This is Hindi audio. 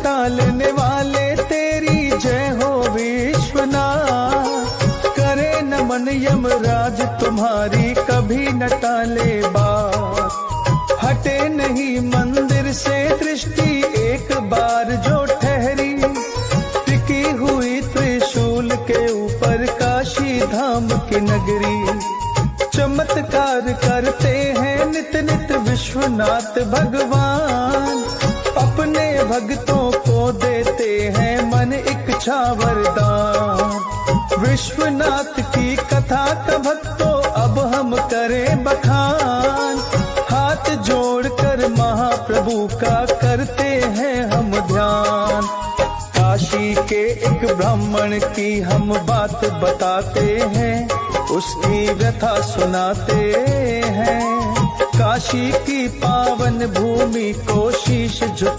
टालने वाले तेरी जय हो विश्वनाथ। करे नमन यमराज तुम्हारी कभी न टाले बात। हटे नहीं मंदिर से दृष्टि एक बार जो ठहरी, टिकी हुई त्रिशूल के ऊपर काशी धाम की नगरी। चमत्कार करते हैं नित नित विश्वनाथ भगवान, अपने भक्तों को देते हैं मन इच्छा वरदान। विश्वनाथ की कथा का भक्तों अब हम करें बखान, हाथ जोड़कर महाप्रभु का करते हैं हम ध्यान। काशी के एक ब्राह्मण की हम बात बताते हैं, उसकी व्यथा सुनाते हैं। काशी की पावन भूमि को शीश झुका